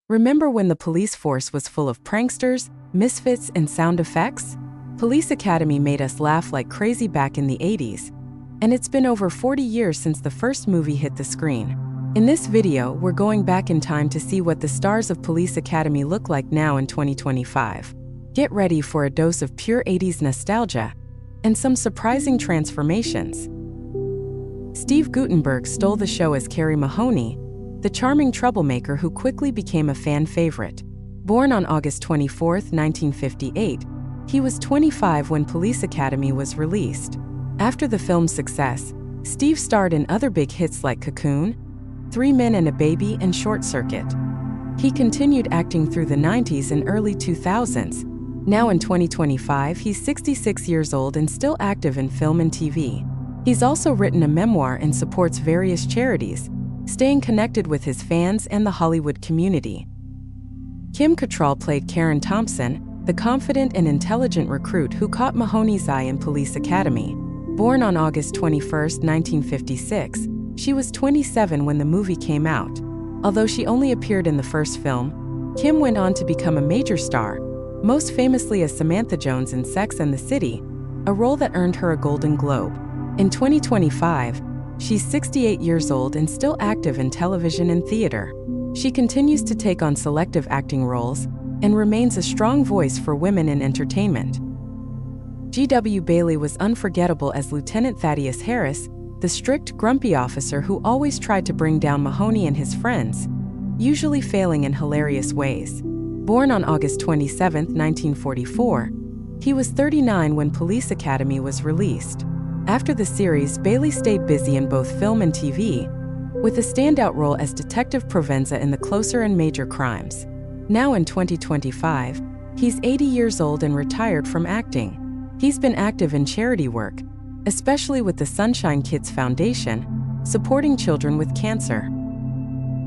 Remember when the police force was full of pranksters, misfits, and sound effects? Police Academy made us laugh like crazy back in the 80s, and it's been over 40 years since the first movie hit the screen. In this video, we're going back in time to see what the stars of Police Academy look like now in 2025. Get ready for a dose of pure 80s nostalgia and some surprising transformations. Steve Guttenberg stole the show as Carrie Mahoney, the charming troublemaker who quickly became a fan favorite. Born on August 24, 1958, he was 25 when Police Academy was released. After the film's success, Steve starred in other big hits like Cocoon, 3 Men and a Baby, and Short Circuit. He continued acting through the 90s and early 2000s. Now in 2025, he's 66 years old and still active in film and TV. He's also written a memoir and supports various charities, staying connected with his fans and the Hollywood community. Kim Cattrall played Karen Thomson, the confident and intelligent recruit who caught Mahoney's eye in Police Academy. Born on August 21, 1956, she was 27 when the movie came out. Although she only appeared in the first film, Kim went on to become a major star, most famously as Samantha Jones in Sex and the City, a role that earned her a Golden Globe. In 2025, she's 68 years old and still active in television and theater. She continues to take on selective acting roles and remains a strong voice for women in entertainment. G.W. Bailey was unforgettable as Lieutenant Thaddeus Harris, the strict, grumpy officer who always tried to bring down Mahoney and his friends, usually failing in hilarious ways. Born on August 27, 1944, he was 39 when Police Academy was released. After the series, Bailey stayed busy in both film and TV, with a standout role as Detective Provenza in The Closer and Major Crimes. Now in 2025, he's 80 years old and retired from acting. He's been active in charity work, especially with the Sunshine Kids Foundation, supporting children with cancer.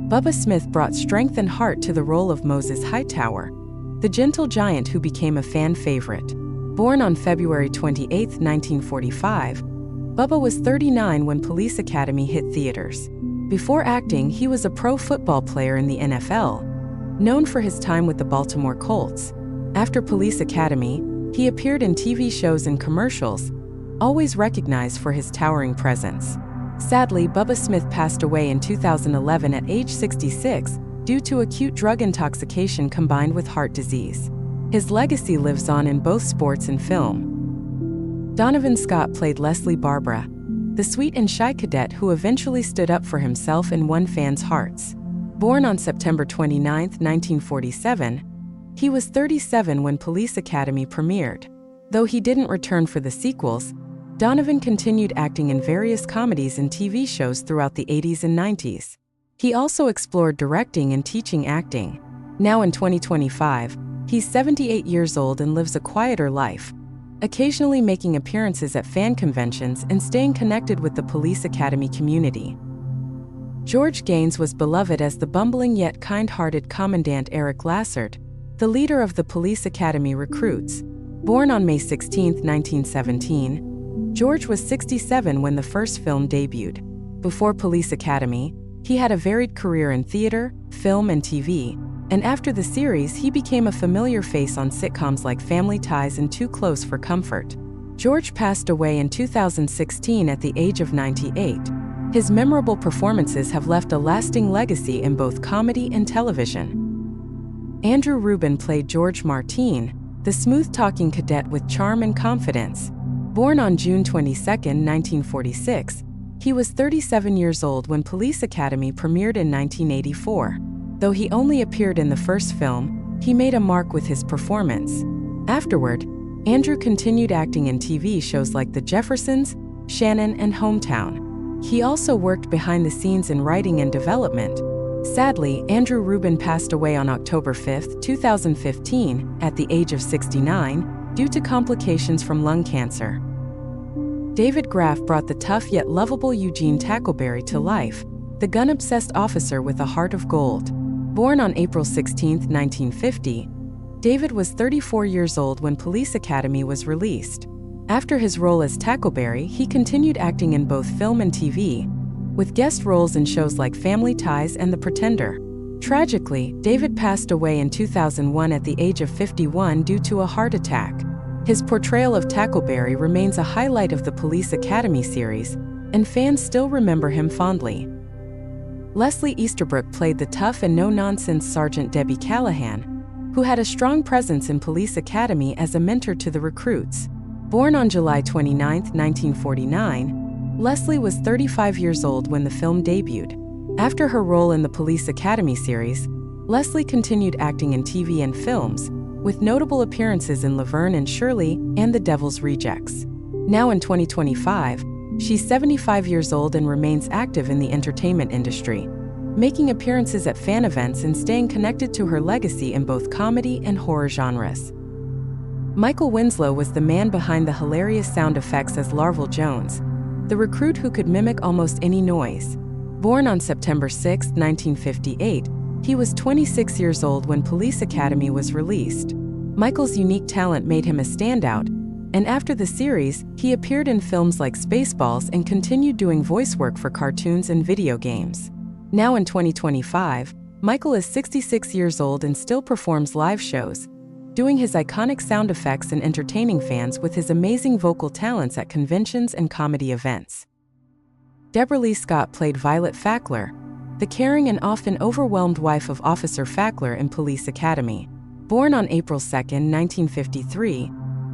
Bubba Smith brought strength and heart to the role of Moses Hightower, the gentle giant who became a fan favorite. Born on February 28, 1945, Bubba was 39 when Police Academy hit theaters. Before acting, he was a pro football player in the NFL, known for his time with the Baltimore Colts. After Police Academy, he appeared in TV shows and commercials, always recognized for his towering presence. Sadly, Bubba Smith passed away in 2011 at age 66 due to acute drug intoxication combined with heart disease. His legacy lives on in both sports and film. Donovan Scott played Leslie Barbara, the sweet and shy cadet who eventually stood up for himself and won fans' hearts. Born on September 29, 1947, he was 37 when Police Academy premiered. Though he didn't return for the sequels, Donovan continued acting in various comedies and TV shows throughout the 80s and 90s. He also explored directing and teaching acting. Now in 2025, he's 78 years old and lives a quieter life, occasionally making appearances at fan conventions and staying connected with the Police Academy community. George Gaynes was beloved as the bumbling yet kind-hearted Commandant Eric Lassard, the leader of the Police Academy recruits. Born on May 16, 1917, George was 67 when the first film debuted. Before Police Academy, he had a varied career in theater, film, and TV, and after the series, he became a familiar face on sitcoms like Family Ties and Too Close for Comfort. George passed away in 2016 at the age of 98. His memorable performances have left a lasting legacy in both comedy and television. Andrew Rubin played George Martin, the smooth-talking cadet with charm and confidence. Born on June 22, 1946, he was 37 years old when Police Academy premiered in 1984. Though he only appeared in the first film, he made a mark with his performance. Afterward, Andrew continued acting in TV shows like The Jeffersons, Shannon, and Hometown. He also worked behind the scenes in writing and development. Sadly, Andrew Rubin passed away on October 5, 2015, at the age of 69, due to complications from lung cancer. David Graf brought the tough yet lovable Eugene Tackleberry to life, the gun-obsessed officer with a heart of gold. Born on April 16, 1950, David was 34 years old when Police Academy was released. After his role as Tackleberry, he continued acting in both film and TV, with guest roles in shows like Family Ties and The Pretender. Tragically, David passed away in 2001 at the age of 51 due to a heart attack. His portrayal of Tackleberry remains a highlight of the Police Academy series, and fans still remember him fondly. Leslie Easterbrook played the tough and no-nonsense Sergeant Debbie Callahan, who had a strong presence in Police Academy as a mentor to the recruits. Born on July 29, 1949, Leslie was 35 years old when the film debuted. After her role in the Police Academy series, Leslie continued acting in TV and films, with notable appearances in Laverne and Shirley and The Devil's Rejects. Now in 2025, she's 75 years old and remains active in the entertainment industry, making appearances at fan events and staying connected to her legacy in both comedy and horror genres. Michael Winslow was the man behind the hilarious sound effects as Larval Jones, the recruit who could mimic almost any noise. Born on September 6, 1958, he was 26 years old when Police Academy was released. Michael's unique talent made him a standout, and after the series, he appeared in films like Spaceballs and continued doing voice work for cartoons and video games. Now in 2025, Michael is 66 years old and still performs live shows, doing his iconic sound effects and entertaining fans with his amazing vocal talents at conventions and comedy events. Debralee Scott played Violet Fackler, the caring and often overwhelmed wife of Officer Fackler in Police Academy. Born on April 2, 1953,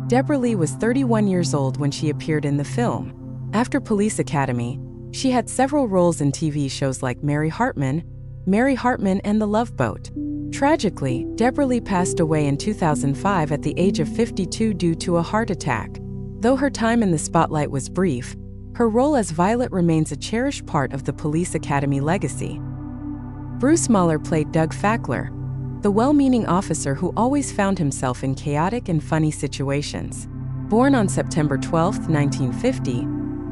Debralee was 31 years old when she appeared in the film. After Police Academy, she had several roles in TV shows like Mary Hartman and The Love Boat. Tragically, Debralee passed away in 2005 at the age of 52 due to a heart attack. Though her time in the spotlight was brief, her role as Violet remains a cherished part of the Police Academy legacy. Bruce Mahler played Doug Fackler, the well-meaning officer who always found himself in chaotic and funny situations. Born on September 12, 1950,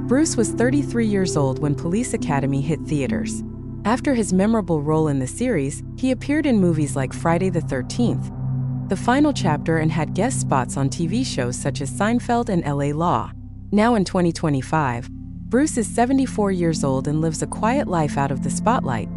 Bruce was 33 years old when Police Academy hit theaters. After his memorable role in the series, he appeared in movies like Friday the 13th, The Final Chapter, and had guest spots on TV shows such as Seinfeld and LA Law. Now in 2025, Bruce is 74 years old and lives a quiet life out of the spotlight,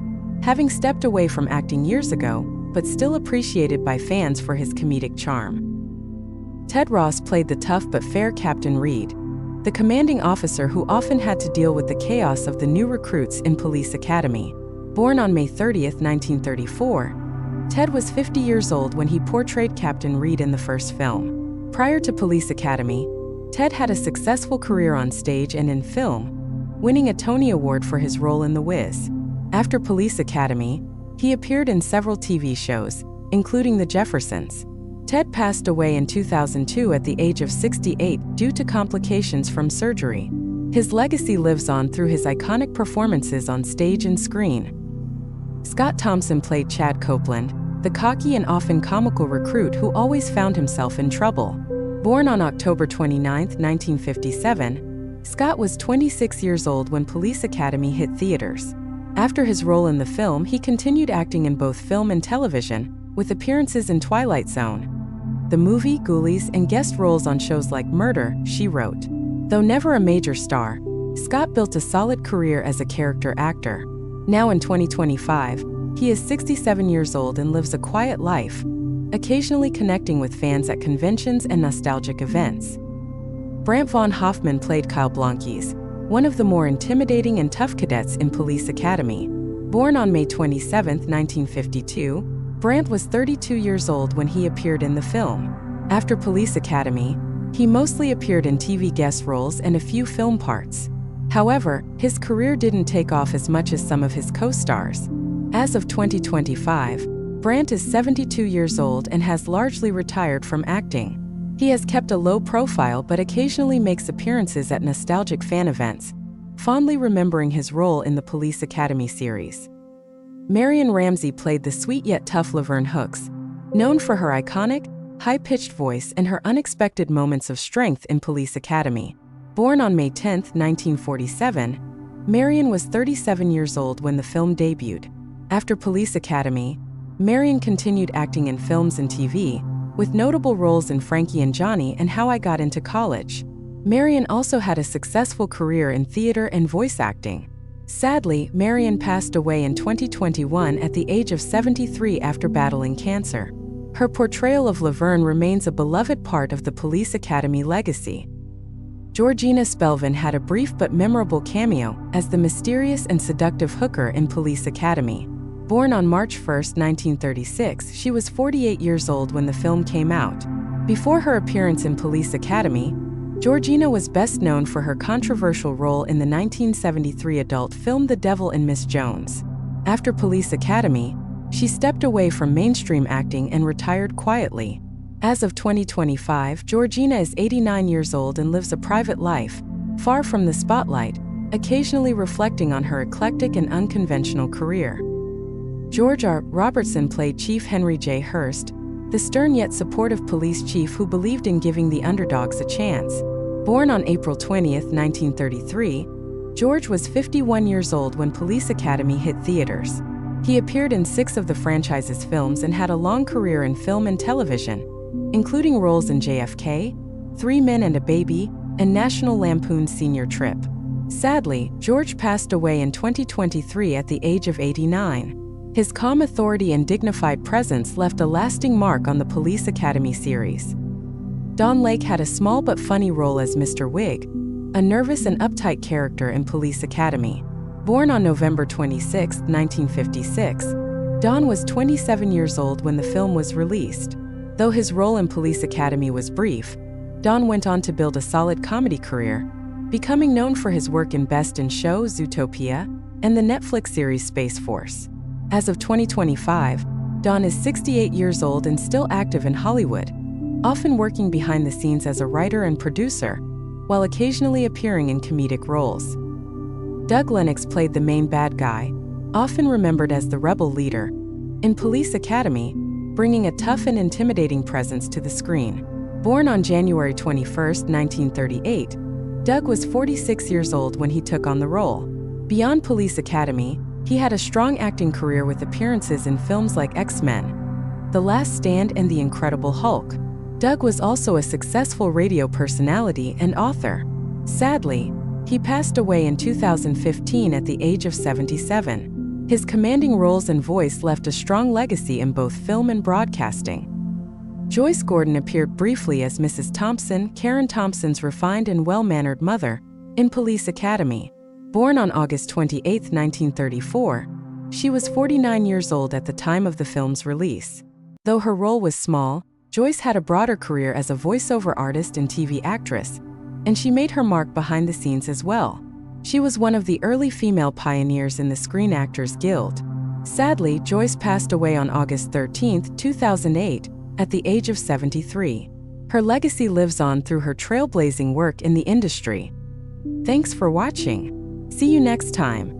having stepped away from acting years ago, but still appreciated by fans for his comedic charm. Ted Ross played the tough but fair Captain Reed, the commanding officer who often had to deal with the chaos of the new recruits in Police Academy. Born on May 30, 1934, Ted was 50 years old when he portrayed Captain Reed in the first film. Prior to Police Academy, Ted had a successful career on stage and in film, winning a Tony Award for his role in The Wiz. After Police Academy, he appeared in several TV shows, including The Jeffersons. Ted passed away in 2002 at the age of 68 due to complications from surgery. His legacy lives on through his iconic performances on stage and screen. Scott Thomson played Chad Copeland, the cocky and often comical recruit who always found himself in trouble. Born on October 29, 1957, Scott was 26 years old when Police Academy hit theaters. After his role in the film, he continued acting in both film and television, with appearances in Twilight Zone, the movie Ghoulies, and guest roles on shows like Murder, She Wrote. Though never a major star, Scott built a solid career as a character actor. Now in 2025, he is 67 years old and lives a quiet life, occasionally connecting with fans at conventions and nostalgic events. Brant von Hoffman played Kyle Blanques, one of the more intimidating and tough cadets in Police Academy. Born on May 27, 1952, Brant was 32 years old when he appeared in the film. After Police Academy, he mostly appeared in TV guest roles and a few film parts. However, his career didn't take off as much as some of his co-stars. As of 2025, Brant is 72 years old and has largely retired from acting. He has kept a low profile but occasionally makes appearances at nostalgic fan events, fondly remembering his role in the Police Academy series. Marion Ramsey played the sweet yet tough Laverne Hooks, known for her iconic, high-pitched voice and her unexpected moments of strength in Police Academy. Born on May 10, 1947, Marion was 37 years old when the film debuted. After Police Academy, Marion continued acting in films and TV, with notable roles in Frankie and Johnny and How I Got Into College. Marion also had a successful career in theater and voice acting. Sadly, Marion passed away in 2021 at the age of 73 after battling cancer. Her portrayal of Laverne remains a beloved part of the Police Academy legacy. Georgina Spelvin had a brief but memorable cameo as the mysterious and seductive hooker in Police Academy. Born on March 1, 1936, she was 48 years old when the film came out. Before her appearance in Police Academy, Georgina was best known for her controversial role in the 1973 adult film The Devil and Miss Jones. After Police Academy, she stepped away from mainstream acting and retired quietly. As of 2025, Georgina is 89 years old and lives a private life, far from the spotlight, occasionally reflecting on her eclectic and unconventional career. George R. Robertson played Chief Henry J. Hurst, the stern yet supportive police chief who believed in giving the underdogs a chance. Born on April 20, 1933, George was 51 years old when Police Academy hit theaters. He appeared in 6 of the franchise's films and had a long career in film and television, including roles in JFK, 3 Men and a Baby, and National Lampoon's Senior Trip. Sadly, George passed away in 2023 at the age of 89. His calm authority and dignified presence left a lasting mark on the Police Academy series. Don Lake had a small but funny role as Mr. Wig, a nervous and uptight character in Police Academy. Born on November 26, 1956, Don was 27 years old when the film was released. Though his role in Police Academy was brief, Don went on to build a solid comedy career, becoming known for his work in Best in Show, Zootopia, and the Netflix series Space Force. As of 2025, Don is 68 years old and still active in Hollywood, often working behind the scenes as a writer and producer, while occasionally appearing in comedic roles. Doug Lennox played the main bad guy, often remembered as the rebel leader, in Police Academy, bringing a tough and intimidating presence to the screen. Born on January 21, 1938, Doug was 46 years old when he took on the role. Beyond Police Academy, he had a strong acting career with appearances in films like X-Men, The Last Stand, and The Incredible Hulk. Doug was also a successful radio personality and author. Sadly, he passed away in 2015 at the age of 77. His commanding roles and voice left a strong legacy in both film and broadcasting. Joyce Gordon appeared briefly as Mrs. Thomson, Karen Thompson's refined and well-mannered mother, in Police Academy. Born on August 28, 1934, she was 49 years old at the time of the film's release. Though her role was small, Joyce had a broader career as a voiceover artist and TV actress, and she made her mark behind the scenes as well. She was one of the early female pioneers in the Screen Actors Guild. Sadly, Joyce passed away on August 13, 2008, at the age of 73. Her legacy lives on through her trailblazing work in the industry. Thanks for watching. See you next time.